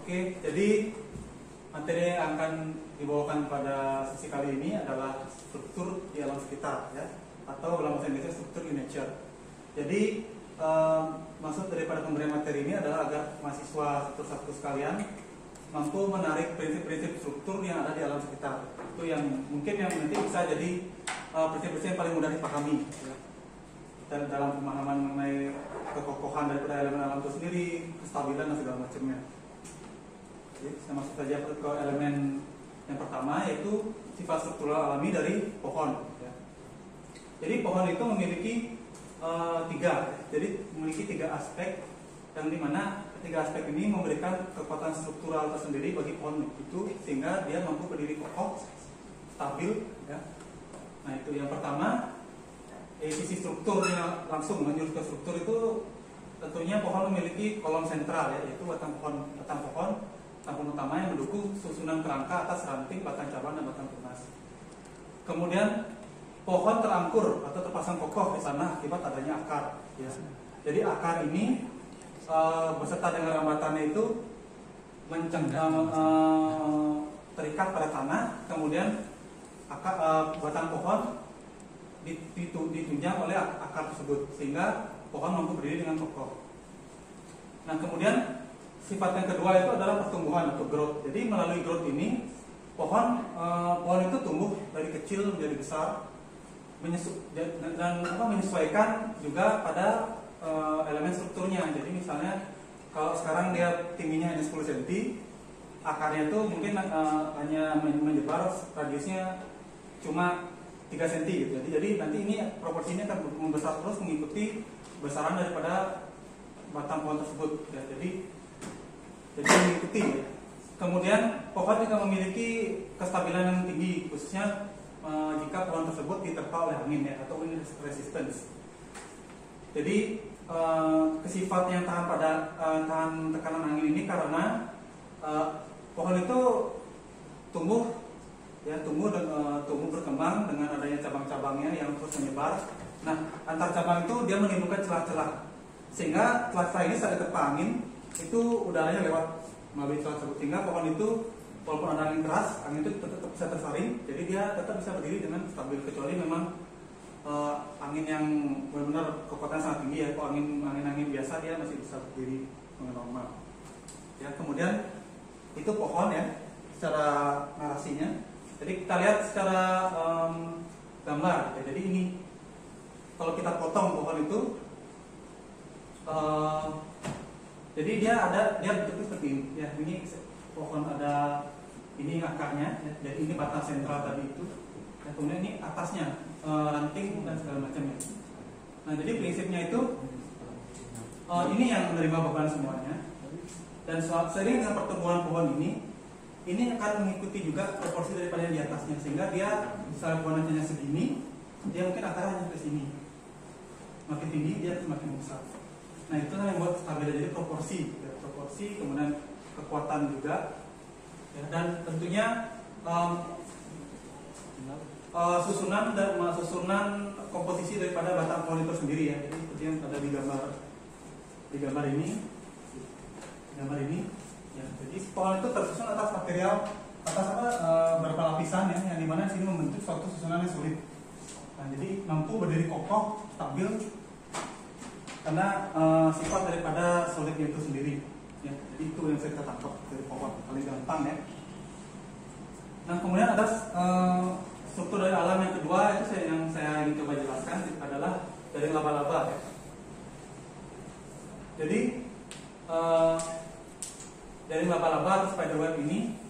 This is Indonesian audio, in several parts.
Oke, jadi materi yang akan dibawakan pada sesi kali ini adalah struktur di alam sekitar, ya, atau dalam bahasa Inggrisnya struktur in nature. Jadi maksud daripada pemberian materi ini adalah agar mahasiswa satu sekalian mampu menarik prinsip-prinsip struktur yang ada di alam sekitar. Itu yang mungkin yang nanti bisa jadi prinsip-prinsip yang paling mudah dipahami, ya. Dan dalam pemahaman mengenai kekokohan daripada elemen alam itu sendiri, kestabilan dan segala macamnya. Jadi saya masuk saja ke elemen yang pertama, yaitu sifat struktural alami dari pohon, ya. Jadi pohon itu memiliki tiga aspek, yang dimana ketiga aspek ini memberikan kekuatan struktural tersendiri bagi pohon itu sehingga dia mampu berdiri kokoh, stabil, ya. Nah, itu yang pertama. Sisi strukturnya langsung menyulut ke struktur itu tentunya pohon memiliki kolom sentral, ya, yaitu batang pohon utama yang mendukung susunan kerangka atas ranting, batang cabang, dan batang tunas. Kemudian pohon terangkur atau terpasang kokoh di sana akibat adanya akar, ya. Jadi akar ini beserta dengan rambatannya itu terikat pada tanah, kemudian batang pohon ditunjang oleh akar tersebut sehingga pohon mampu berdiri dengan kokoh. Nah, kemudian sifat yang kedua itu adalah pertumbuhan atau growth. Jadi melalui growth ini pohon itu tumbuh dari kecil menjadi besar dan menyesuaikan juga pada elemen strukturnya. Jadi misalnya kalau sekarang dia tingginya hanya 10 cm, akarnya itu mungkin hanya menyebar radiusnya cuma 3 cm gitu. Jadi nanti ini proporsinya akan membesar terus mengikuti besaran daripada batang pohon tersebut, ya. Jadi mengikuti, ya. Kemudian pohon juga memiliki kestabilan yang tinggi, khususnya jika pohon tersebut diterpa oleh angin, ya, atau wind resistance. Jadi kesifat yang tahan tekanan angin ini karena pohon itu tumbuh berkembang dengan adanya cabang-cabangnya yang terus menyebar. Nah, antar cabang itu dia menimbulkan celah-celah, sehingga celah-celah ini saat diterpa angin itu udaranya lewat melalui celah tersebut, sehingga pohon itu walaupun ada angin keras, angin itu tetap bisa tersaring, jadi dia tetap bisa berdiri dengan stabil, kecuali memang angin yang benar-benar kekuatan sangat tinggi, ya. Kalau angin biasa dia masih bisa berdiri dengan normal, ya. Kemudian itu pohon, ya, secara narasinya. Jadi kita lihat secara gambar, ya. Jadi ini kalau kita potong pohon itu, jadi dia bentuknya seperti ini, ya. Ini pohon ada ini akarnya, ya. Jadi ini batang sentral tadi itu, ya. Kemudian ini atasnya ranting dan segala macamnya. Nah, jadi prinsipnya itu ini yang menerima beban semuanya, dan seiring dengan pertumbuhan pohon ini akan mengikuti juga proporsi daripada yang di atasnya, sehingga dia misalnya pohonnya hanya segini, dia mungkin akarnya hanya ke sini. Makin tinggi dia semakin besar. Nah, itulah yang membuat stabil. Jadi proporsi, ya, kemudian kekuatan juga, ya, dan tentunya susunan komposisi daripada batang pohon itu sendiri, ya. Jadi seperti yang ada di gambar ini, ya. Jadi pohon itu tersusun atas beberapa lapisan, ya, yang dimana sini membentuk suatu susunan yang sulit. Nah, jadi mampu berdiri kokoh, stabil karena sifat daripada solidnya itu sendiri, ya. Jadi itu yang saya tangkap dari pohon paling gampang, ya. Nah, kemudian ada struktur dari alam yang kedua, itu yang saya ingin coba jelaskan adalah dari laba-laba, ya. Jadi dari laba-laba atau spiderweb ini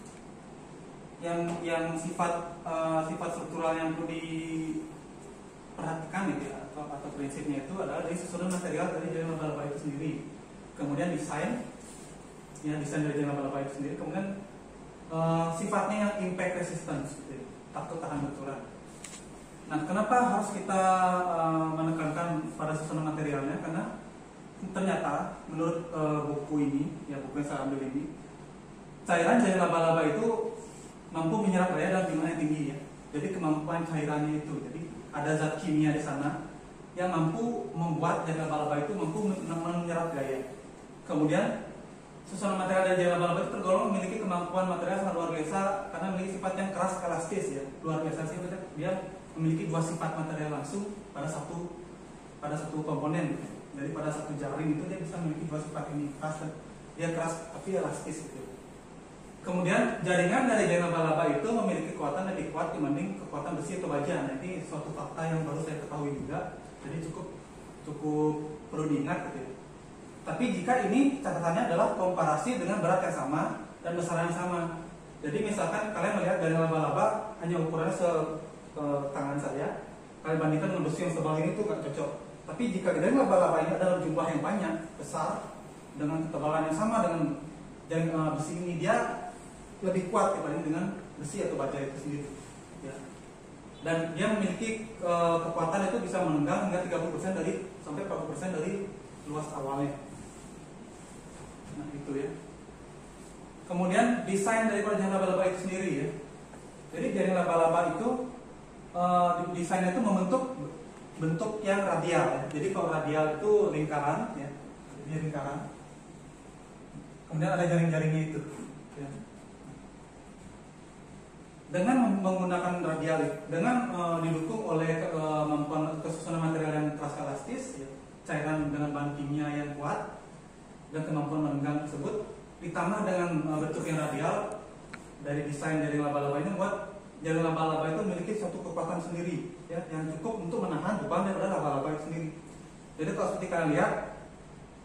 yang sifat struktural yang perlu diperhatikan, gitu, ya, atau prinsipnya itu adalah dari susunan material dari laba-laba itu sendiri, kemudian desain dari laba-laba itu sendiri, kemudian sifatnya yang impact resistance, gitu, takut tahan benturan. Nah, kenapa harus kita menekankan pada susunan materialnya? Karena ternyata menurut buku ini, ya, buku yang saya ambil ini, cairan dari laba-laba itu mampu menyerap daya dalam jumlah yang tinggi, ya. Jadi kemampuan cairannya itu, jadi ada zat kimia di sana yang mampu membuat dari laba-laba itu mampu menyerap daya. Kemudian susunan material dari jaring laba-laba itu tergolong memiliki kemampuan material sangat luar biasa karena memiliki sifat yang keras elastis ya. Luar biasa sih, dia memiliki dua sifat material langsung pada satu komponen. Dari pada satu jaring itu dia bisa memiliki dua sifat ini, dia keras tapi elastis gitu. Kemudian jaringan dari jaring laba-laba itu memiliki kekuatan lebih kuat dibanding kekuatan besi atau baja. Nah, ini suatu fakta yang baru saya ketahui juga, jadi cukup perlu diingat gitu ya. Tapi jika ini catatannya adalah komparasi dengan berat yang sama dan besaran yang sama. Jadi misalkan kalian melihat jaring laba-laba hanya ukurannya tangan saya, kalian bandingkan dengan besi yang sebal ini tuh gak cocok. Tapi jika jaring laba-laba ini adalah jumlah yang banyak, besar, dengan ketebalan yang sama dengan jaring besi ini, dia lebih kuat dibanding dengan besi atau baja itu sendiri ya. Dan dia memiliki kekuatan itu bisa menenggang hingga 30% sampai 40% dari luas awalnya. Nah itu ya. Kemudian desain daripada jaring laba-laba itu sendiri ya. Jadi jaring laba-laba itu desainnya itu membentuk bentuk yang radial ya. Jadi kalau radial itu lingkaran ya, ini lingkaran. Kemudian ada jaring-jaringnya itu ya. Dengan menggunakan radial, dengan didukung oleh kesusunan material yang keras elastis ya, cairan dengan bahan kimia yang kuat dan kemampuan merenggang tersebut, ditambah dengan bentuk yang radial dari desain jaring laba-laba ini, membuat jaring laba-laba itu memiliki suatu kekuatan sendiri ya, yang cukup untuk menahan beban daripada laba-laba itu sendiri. Jadi kalau seperti kalian lihat,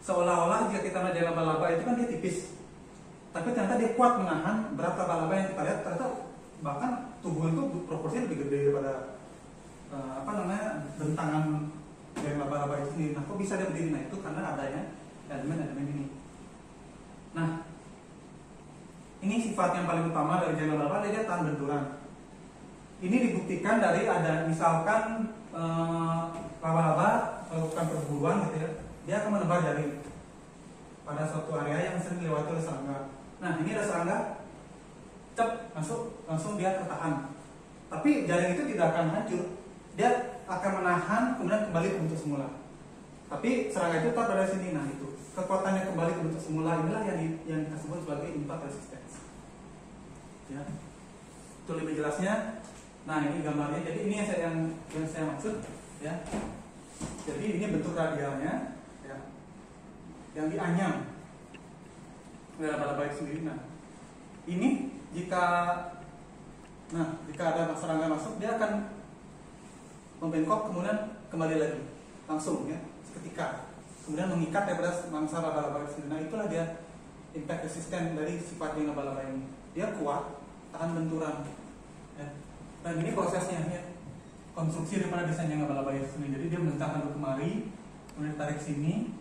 seolah-olah jika kita melihat jaring laba-laba itu kan dia tipis, tapi ternyata dia kuat menahan berat laba-laba yang kita lihat. Ternyata bahkan tubuh itu proporsinya lebih gede daripada bentangan jaring laba-laba itu sendiri. Nah, kok bisa dia berdiri? Nah, itu karena adanya elemen-elemen ini. Nah, ini sifat yang paling utama dari jaring laba-laba, dia tahan benturan. Ini dibuktikan dari ada misalkan laba-laba melakukan perburuan gitu ya, dia akan menebar jaring pada suatu area yang sering dilewati oleh serangga. Nah, ini ada serangga, cep masuk, langsung dia tertahan. Tapi jaring itu tidak akan hancur, dia akan menahan kemudian kembali ke bentuk semula. Tapi serangga itu tetap ada di sini. Nah, itu kekuatannya kembali ke bentuk semula inilah yang kita sebut sebagai impact resistance. Ya, itu lebih jelasnya. Nah, ini gambarnya. Jadi ini yang saya maksud ya. Jadi ini bentuk radialnya ya, yang dianyam oleh laba-laba itu sendiri. Nah, ini jika ada serangga masuk, dia akan membengkok kemudian kembali lagi langsung ya, seketika, kemudian mengikat daripada mangsa laba-laba itu sendiri. Nah, itulah dia impact resistant dari sifat laba-laba ini. Dia kuat, tahan benturan ya. Dan ini prosesnya ya, konstruksi daripada desain yang laba-laba itu sendiri. Jadi dia membentangkan ke kemari, kemudian tarik sini,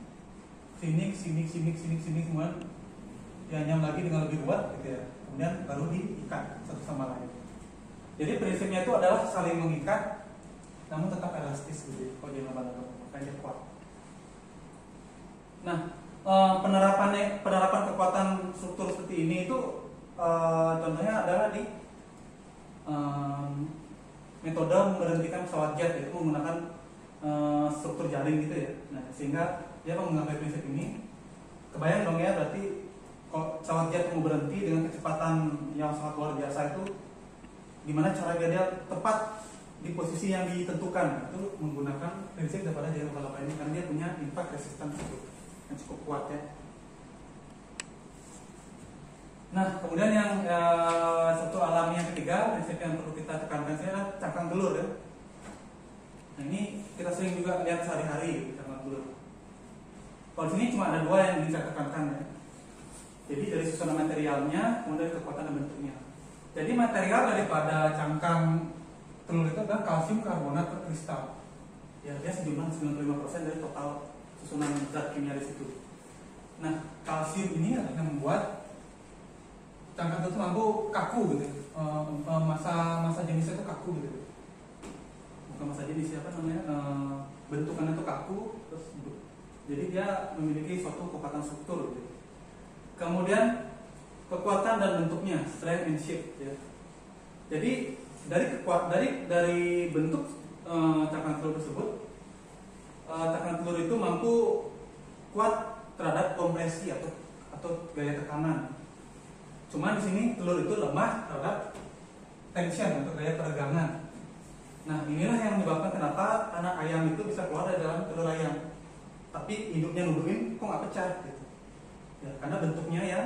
kemudian dianyam lagi dengan lebih kuat gitu ya. Kemudian baru diikat satu sama lain. Jadi prinsipnya itu adalah saling mengikat, namun tetap elastis gitu. Kalau dia laba-laba, makanya kuat. Nah, penerapan kekuatan struktur seperti ini itu contohnya adalah di metode memberhentikan pesawat jet, yaitu menggunakan struktur jaring gitu ya. Nah, sehingga dia mengambil prinsip ini. Kebayang dong ya, berarti kalau pesawat jet mau berhenti dengan kecepatan yang sangat luar biasa itu, gimana cara dia tepat di posisi yang ditentukan? Itu menggunakan prinsip daripada jaring laba-laba ini, karena dia punya impact resistance yang cukup kuat ya. Nah, kemudian yang struktur alami yang ketiga, prinsip yang perlu kita tekankan adalah cangkang telur ya. Nah, ini kita sering juga lihat sehari-hari cangkang telur. Kalau di sini cuma ada dua yang bisa tekankan ya. Jadi dari susunan materialnya, kemudian dari kekuatan dan bentuknya. Jadi material daripada cangkang telur itu adalah kalsium karbonat per kristal. Ya, dia sejumlah 95% dari total susunan zat kimia di situ. Nah, kalsium ini yang membuat cangkang telur itu mampu kaku gitu. Masa jenisnya itu kaku gitu. Bukan masa jenis, apa namanya? Bentukannya itu kaku, terus jadi dia memiliki suatu kekuatan struktur gitu. Kemudian kekuatan dan bentuknya, strength and shape ya. Jadi dari bentuk cangkang telur tersebut, cangkang telur itu mampu kuat terhadap kompresi atau atau gaya tekanan. Cuman di sini telur itu lemah terhadap tension atau gaya peregangan. Nah, inilah yang menyebabkan kenapa anak ayam itu bisa keluar dari dalam telur ayam, tapi induknya nuduhin kok nggak pecah gitu. Ya, karena bentuknya yang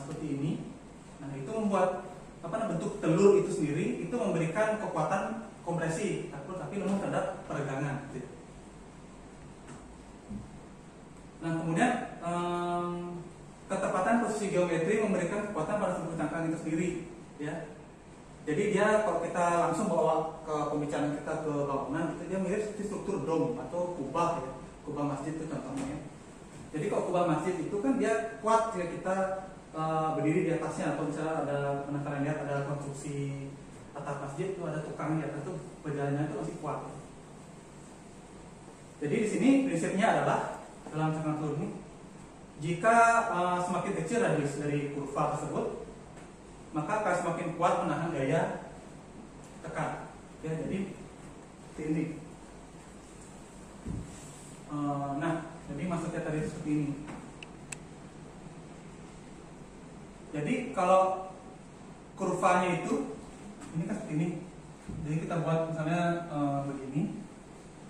seperti ini. Nah, itu membuat bentuk telur itu sendiri itu memberikan kekuatan kompresi, tapi lemah terhadap peregangan. Gitu. Nah, kemudian ketepatan posisi geometri memberikan kekuatan pada struktur cangkang itu sendiri, ya. Jadi dia kalau kita langsung bawa ke pembicaraan kita ke bangunan, itu dia mirip seperti struktur dom atau kubah, ya. Kubah masjid itu contohnya. Jadi kalau kubah masjid itu kan dia kuat jika kita berdiri di atasnya, atau misalnya ada pernah kalian lihat ada konstruksi atap masjid itu ada tukang di atas itu berjalannya itu masih kuat. Jadi di sini prinsipnya adalah dalam cangkang telur ini, jika semakin kecil radius dari kurva tersebut, maka akan semakin kuat menahan gaya tekan. Ya, jadi ini. Nah, jadi maksudnya tadi seperti ini. Jadi kalau kurvanya itu, ini kan seperti ini. Jadi kita buat misalnya begini,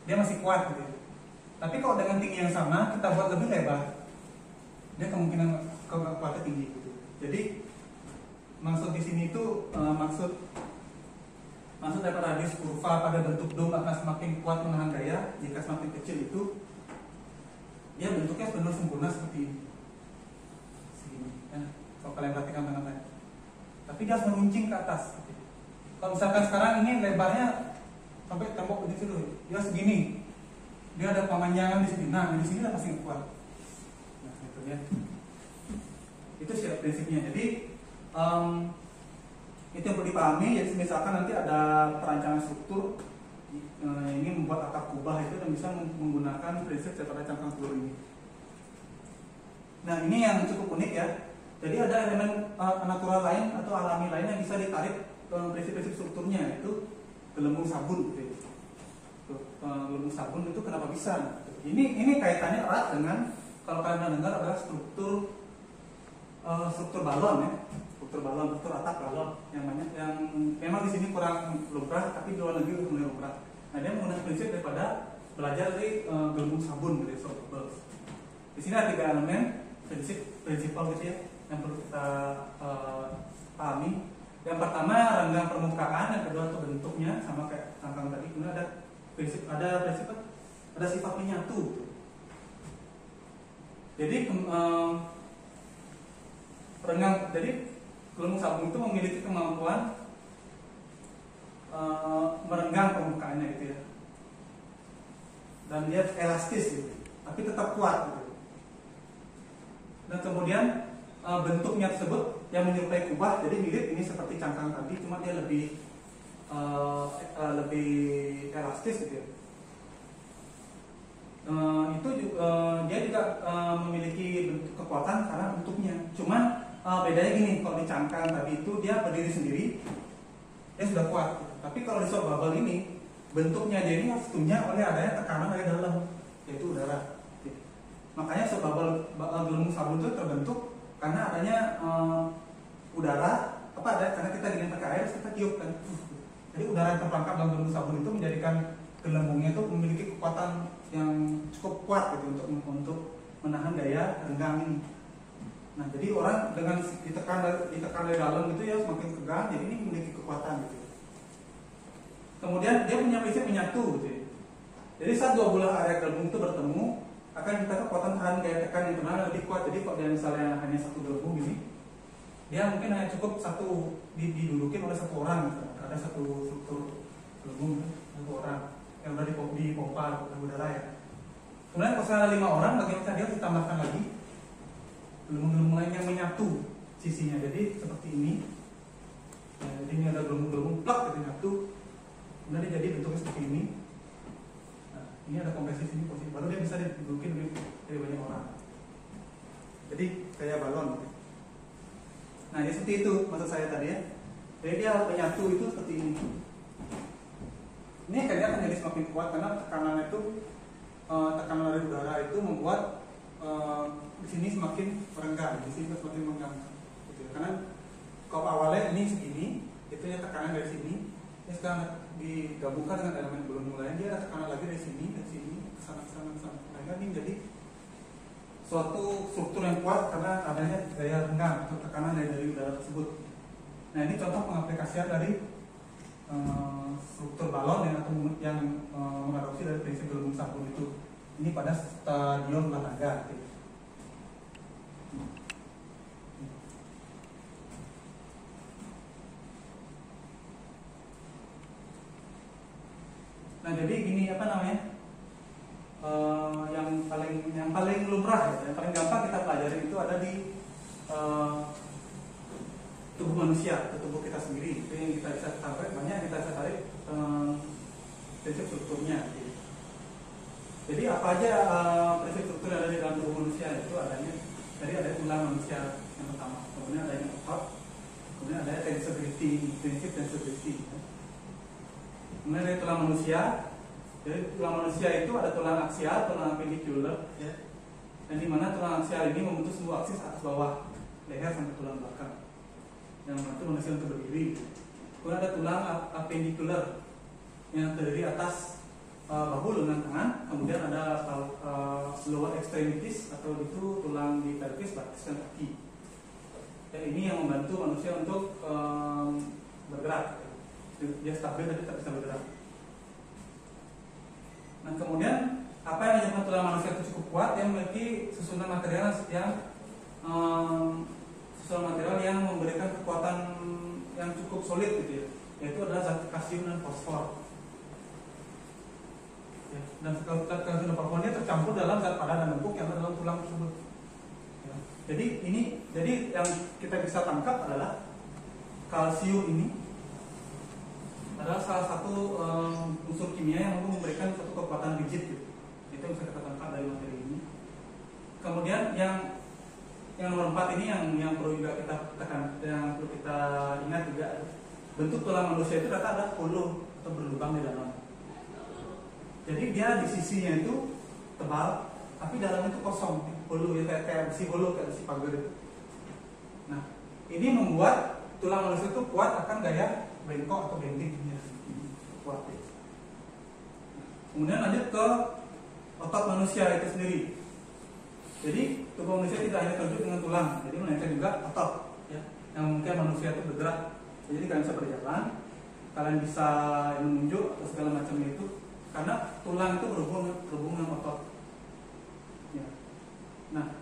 dia masih kuat gitu. Tapi kalau dengan tinggi yang sama kita buat lebih lebar, dia kemungkinan kuatnya tinggi gitu. Jadi maksud di sini itu maksud dari radius kurva pada bentuk dom akan semakin kuat menahan gaya jika semakin kecil itu dia bentuknya benar sempurna seperti ini. Segini, ya. Kalau kalian perhatikan tengah-tengah. Tapi dia harus meruncing ke atas. Kalau misalkan sekarang ini lebarnya sampai tembok di situ, dia segini. Dia ada pemanjangan di sini. Nah, di sini udah pasti kuat. Nah, itu ya. Itu sih prinsipnya. Jadi itu yang perlu dipahami. Jadi misalkan nanti ada perancangan struktur ini membuat atap kubah itu dan bisa menggunakan prinsip daripada cangkang telur ini. Nah, ini yang cukup unik ya. Jadi ada elemen natural lain atau alami lain yang bisa ditarik prinsip-prinsip strukturnya, itu gelembung sabun. Gelembung sabun itu kenapa bisa? Ini kaitannya erat dengan kalau kalian dengar adalah struktur balon ya. Struktur atap balon yang banyak, yang memang di sini kurang lumrah, tapi di luar negeri udah mulai lumrah. Nah, dia menggunakan prinsip daripada belajar dari gelembung sabun dari soft bubbles. Di sini ada 3 elemen prinsipal gitu ya yang perlu kita pahami. Yang pertama renggang permukaan, yang kedua itu bentuknya sama kayak cangkang tadi. Kemudian ada sifat menyatu. Jadi jadi gelembung sabun itu memiliki kemampuan merenggang permukaannya gitu ya, dan dia elastis gitu, tapi tetap kuat gitu. Dan kemudian bentuknya tersebut yang menyerupai kubah, jadi mirip ini seperti cangkang tadi, cuma dia lebih elastis gitu ya. Dia juga memiliki bentuk kekuatan karena bentuknya. Cuman bedanya gini, kalau di cangkang tadi itu dia berdiri sendiri, dia sudah kuat. Tapi kalau di soft bubble ini bentuknya dia ini harus ditunjang oleh adanya tekanan dari dalam, yaitu udara. Makanya soft bubble gelembung sabun itu terbentuk karena adanya udara, karena kita ingin pakai air, kita tiup kan. Jadi udara yang terperangkap dalam gelembung sabun itu menjadikan gelembungnya itu memiliki kekuatan yang cukup kuat gitu untuk menahan daya renggang ini. Nah, jadi orang dengan ditekan dari dalam gitu ya semakin tegang, jadi ini memiliki kekuatan gitu. Kemudian dia punya prinsip menyatu gitu ya. Jadi saat dua belah area gelembung itu bertemu, akan kita kekuatan tahan gaya tekan yang internal lebih kuat. Jadi kalau dia misalnya hanya satu gelembung ini, dia mungkin hanya cukup satu didudukin oleh satu orang gitu. Ada satu struktur gelembung satu orang yang udah dipompa oleh udara ya. Kemudian kalau ada 5 orang, bagaimana dia ditambahkan lagi gelembung-gelembung lain yang menyatu sisinya. Jadi seperti ini. Ya, jadi ini ada gelembung-gelembung plak gitu nyatu. Kemudian dia jadi bentuknya seperti ini. Nah, ini ada kompresi sini posisi. Baru dia bisa didudukin dari banyak orang. Jadi kayak balon gitu. Nah, ya seperti itu maksud saya tadi ya. Jadi dia menyatu itu seperti ini. Ini akhirnya akan jadi semakin kuat karena tekanan dari udara itu membuat di sini semakin merenggang, di sini semakin merenggang. Gitu. Karena kalau awalnya ini segini, itu ya tekanan dari sini. Ini sekarang digabungkan dengan elemen volume lain, dia ada tekanan lagi dari sini, ke sana. Nah, ini jadi suatu struktur yang kuat karena adanya gaya renggang atau tekanan dari udara tersebut. Nah, ini contoh pengaplikasian dari struktur balon yang mengadopsi dari prinsip gelembung sabun itu. Ini pada stadion olahraga. Nah, jadi gini apa namanya? Yang paling lumrah, ya, yang paling gampang kita pelajari itu ada di tubuh manusia, ke tubuh kita sendiri. Itu yang kita bisa tarik, banyak yang kita bisa tarik prinsip strukturnya. Gitu. Jadi apa aja prinsip struktur yang ada di dalam tubuh manusia itu adanya dari ada tulang manusia yang pertama, kemudian adanya otot, kemudian ada tensibility, prinsip tensibility. Kemudian dari tulang manusia, jadi tulang manusia itu ada tulang aksial, tulang appendicular, ya. Dan di mana tulang aksial ini membentuk sebuah aksis atas bawah, leher sampai tulang belakang, yang membantu manusia untuk berdiri. Kemudian ada tulang appendicular yang terdiri atas bahu lengan tangan, kemudian ada lower extremities atau itu tulang di pelvis, batis dan kaki. Ya, ini yang membantu manusia untuk bergerak. Dia stabil tapi tak bisa bergerak. Nah, kemudian apa yang menyebabkan tulang manusia itu cukup kuat, yang memiliki susunan material yang memberikan kekuatan yang cukup solid gitu ya, yaitu adalah zat kalsium dan fosfor. Ya, dan zat kalsium dan fosfor ini tercampur dalam zat padat dan empuk yang ada dalam tulang tersebut. Ya. Jadi yang kita bisa tangkap adalah kalsium ini adalah salah satu unsur kimia yang mampu memberikan suatu kekuatan rigid gitu. Itu yang bisa kita tangkap dari materi ini. Kemudian yang nomor 4 ini yang perlu juga kita tekan, yang perlu kita ingat juga, bentuk tulang manusia itu ternyata ada holo atau berlubang di dalam. Jadi dia di sisinya itu tebal, tapi dalamnya itu kosong, holo ya, kayak besi holo, kayak besi pagar itu. Nah, ini membuat tulang manusia itu kuat akan gaya bengkok atau bendingnya, kuat. Kemudian lanjut ke otot manusia itu sendiri. Jadi tubuh manusia tidak hanya terwujud dengan tulang, jadi melainkan juga otot, ya, yang mungkin manusia itu bergerak. Jadi kalian bisa berjalan, kalian bisa menunjuk atau segala macam itu, karena tulang itu berhubung dengan otot. Ya. Nah,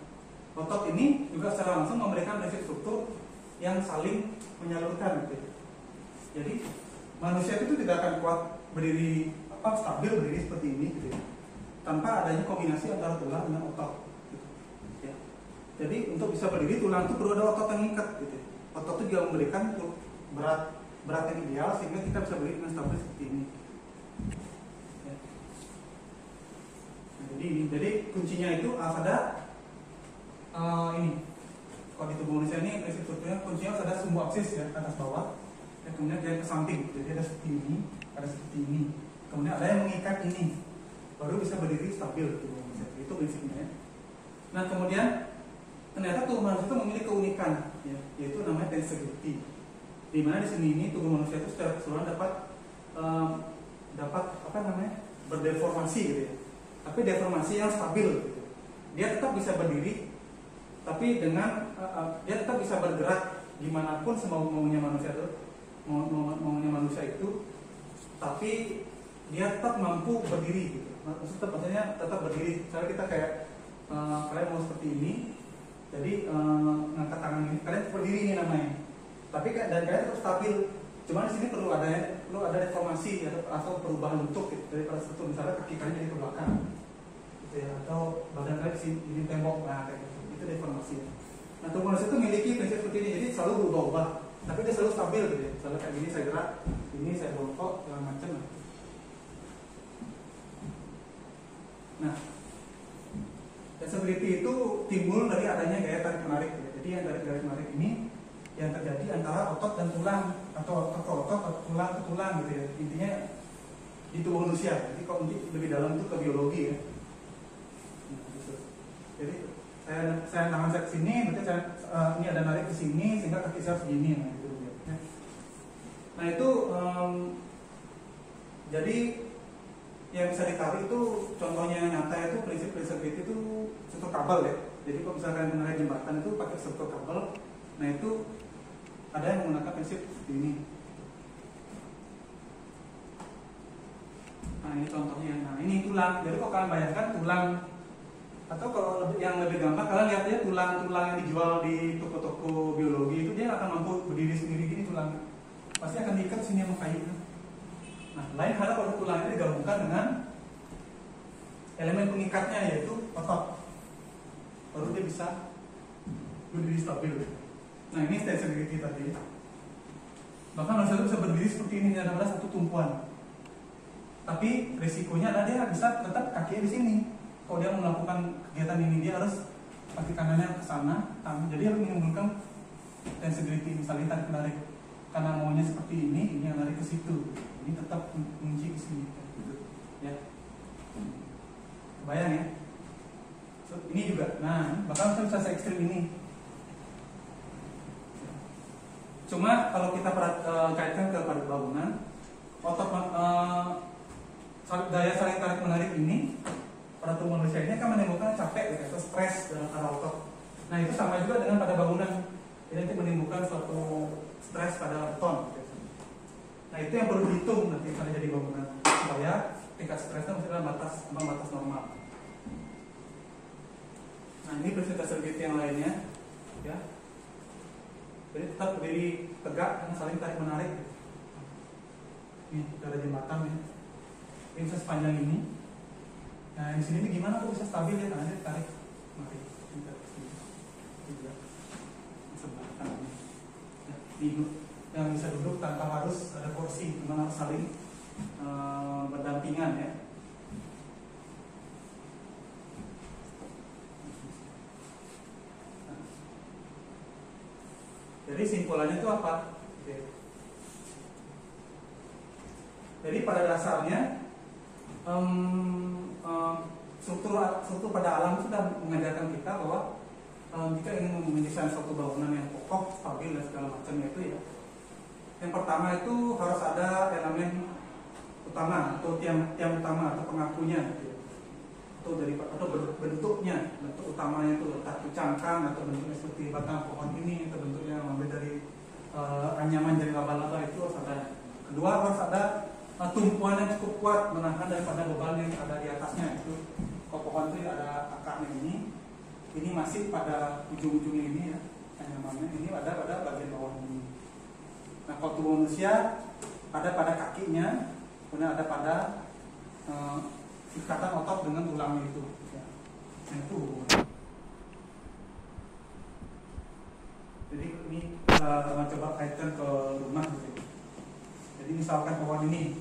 otot ini juga secara langsung memberikan prinsip struktur yang saling menyalurkan, gitu. Jadi manusia itu tidak akan kuat berdiri stabil berdiri seperti ini, gitu ya, tanpa adanya kombinasi antara tulang dengan otot. Gitu. Ya. Jadi untuk bisa berdiri tulang itu perlu ada otot yang mengikat, gitu. Otot itu juga memberikan berat yang ideal sehingga kita bisa berdiri dengan stabil seperti ini. Ya. Nah, jadi kuncinya itu ada ini. Kalau di tubuh manusia ini prinsip strukturnya kuncinya ada sumbu aksis ya, atas bawah. Ya, kemudian dia ke samping, jadi ada seperti ini, ada seperti ini. Kemudian ada yang mengikat ini, baru bisa berdiri stabil tubuh manusia. Itu prinsipnya. Ya. Nah, kemudian ternyata tubuh manusia itu memiliki keunikan, ya, yaitu namanya tensibility. Di mana di sini ini tubuh manusia itu secara keseluruhan dapat berdeformasi, gitu ya. Tapi deformasi yang stabil, gitu. Dia tetap bisa berdiri, tapi dengan dia tetap bisa bergerak dimanapun semau-maunya manusia itu. Maunya manusia itu, tapi dia tetap mampu berdiri, gitu. Maksudnya tetap berdiri. Misalnya kita kayak kalian mau seperti ini, jadi ngangkat tangan ini, kalian berdiri ini namanya. Tapi dan kalian tetap stabil. Cuma di sini perlu ada deformasi atau perubahan bentuk, gitu, dari pada struktur. Misalnya kaki kalian jadi ke belakang, gitu ya, atau badan kalian di tembok, nah kayak gitu. Itu deformasi. Nah, tubuh manusia itu memiliki prinsip seperti ini, jadi selalu berubah-ubah. Tapi dia selalu stabil, gitu ya. Misalnya kayak gini saya gerak, ini saya bongkok, segala macam. Nah, tensibility itu timbul dari adanya gaya tarik menarik, gitu. Jadi yang dari garis menarik ini yang terjadi antara otot dan tulang, atau otot ke otot atau tulang ke tulang, gitu ya. Intinya di tubuh manusia. Jadi kalau lebih dalam itu ke biologi ya. Nah, gitu. Jadi tangan saya ke sini, berarti ini ada narik ke sini sehingga kaki saya segini. Nah itu, ya. Nah itu jadi yang bisa ditarik itu contohnya yang nyata itu prinsip-prinsip itu struktur kabel ya. Jadi kalau misalkan menarik jembatan itu pakai struktur kabel, nah itu ada yang menggunakan prinsip ini. Nah ini contohnya. Nah ini tulang. Jadi kalau kalian bayangkan tulang, atau kalau yang lebih gampang kalian lihat aja tulang-tulang yang dijual di toko-toko biologi itu dia akan mampu berdiri sendiri gini tulangnya. Pasti akan diikat sini sama kayu. Nah lain halnya kalau tulang ini digabungkan dengan elemen pengikatnya yaitu otot, baru dia bisa berdiri stabil. Nah ini stability tadi. Bahkan manusia itu bisa berdiri seperti ini, adalah satu tumpuan. Tapi risikonya adalah dia bisa tetap kakinya di sini. Kalau dia melakukan kegiatan ini dia harus kaki kanannya ke sana. Jadi harus menimbulkan tensibility, misalnya tarik menarik. Karena maunya seperti ini yang narik ke situ. Ini tetap mengunci ke sini. Ya. Bayang ya. So, ini juga. Nah, bahkan bisa se-ekstrim ini. Cuma kalau kita kaitkan ke pada bangunan, otot daya saling tarik menarik ini pada tubuh manusia ini akan menimbulkan capek atau stres dalam pada otot. Nah itu sama juga dengan pada bangunan, ini nanti menimbulkan suatu stres pada beton. Nah itu yang perlu dihitung nanti kalau jadi bangunan supaya tingkat stresnya masih dalam batas normal. Nah ini prinsip stability yang lainnya, ya. Jadi tetap berdiri tegak dan saling tarik menarik. Ini kita ada jembatan ya. Ini bisa sepanjang ini. Nah di sini ini gimana kok bisa stabil ya karena dia tarik. Mari kita juga sebelah kanan. Ya, yang bisa duduk tanpa harus ada kursi, cuma harus saling berdampingan ya. Jadi simpulannya itu apa? Jadi pada dasarnya struktur pada alam sudah mengajarkan kita bahwa jika ingin mendesain suatu bangunan yang kokoh, stabil dan segala macamnya itu ya, yang pertama itu harus ada elemen utama atau tiang utama atau pengakunya, gitu ya. Atau bentuk utamanya itu letak cangkang atau bentuknya seperti batang pohon ini atau bentuknya mengambil dari anyaman dari laba-laba itu harus ada. Kedua harus ada tumpuan yang cukup kuat menahan daripada beban yang ada di atasnya. Itu kalau pohon itu ada akarnya ini masih pada ujung-ujungnya ini ya, anyamannya ini ada pada bagian bawah ini. Nah kalau tubuh manusia ada pada kakinya, kemudian ada pada ikatan otot dengan tulangnya itu. Ya. Nah itu hubungan. Jadi ini kita coba kaitkan ke rumah gitu. Jadi misalkan pohon ini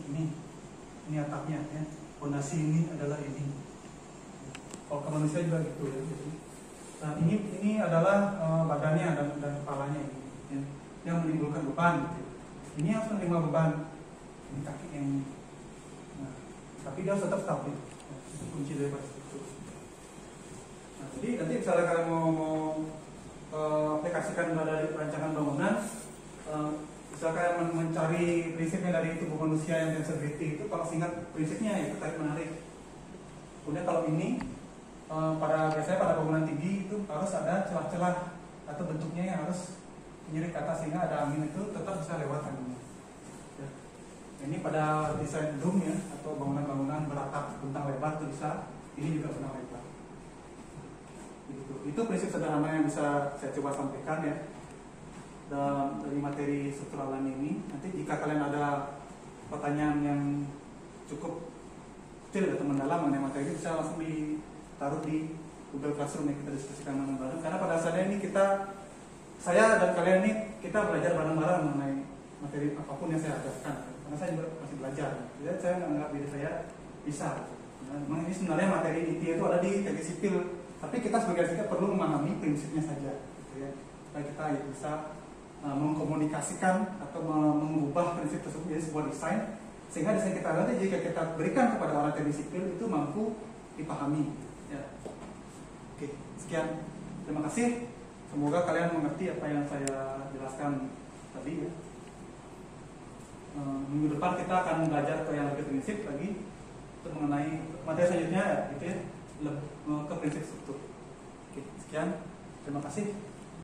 atapnya ya, fondasi ini adalah ini. Kalau ke manusia juga gitu ya. Gitu. Nah ini adalah badannya dan kepalanya ini, ya, yang menimbulkan beban. Gitu. Ini harus menerima beban. Ini kaki yang ini. Nah, tapi dia harus tetap stabil. Ya, itu kunci dari itu. Nah, jadi nanti misalnya kalian mau aplikasikan pada rancangan bangunan. Misalkan mencari prinsipnya dari tubuh manusia yang tensibility itu, kalau singkat prinsipnya itu tarik menarik. Kemudian kalau ini biasanya pada bangunan tinggi itu harus ada celah-celah atau bentuknya yang harus menyirik ke atas sehingga ada angin itu tetap bisa lewat anginnya. Ya. Ini pada desain dome ya atau bangunan-bangunan beratap bentang lebar itu bisa, ini juga bentang lebar. Itu prinsip sederhana yang bisa saya coba sampaikan ya. Dari materi struktural ini. Nanti jika kalian ada pertanyaan yang cukup detail atau mendalam mengenai materi, bisa langsung ditaruh di Google Classroom yang kita diskusikan bareng-bareng. Karena pada saat ini saya dan kalian ini kita belajar bareng-bareng mengenai materi apapun yang saya ajarkan. Karena saya juga masih belajar. Jadi saya menganggap diri saya bisa. Nah, memang ini sebenarnya materi inti itu ada di teknik sipil, tapi kita sebagai arsitek perlu memahami prinsipnya saja, gitu ya. Supaya kita bisa mengkomunikasikan atau mengubah prinsip tersebut menjadi sebuah desain, sehingga desain kita nanti jika kita berikan kepada orang teknik sipil itu mampu dipahami. Ya. Oke, sekian. Terima kasih. Semoga kalian mengerti apa yang saya jelaskan tadi ya. Minggu depan kita akan belajar ke yang lebih prinsip lagi untuk mengenai materi selanjutnya ya, gitu ya, ke prinsip struktur. Oke, sekian. Terima kasih.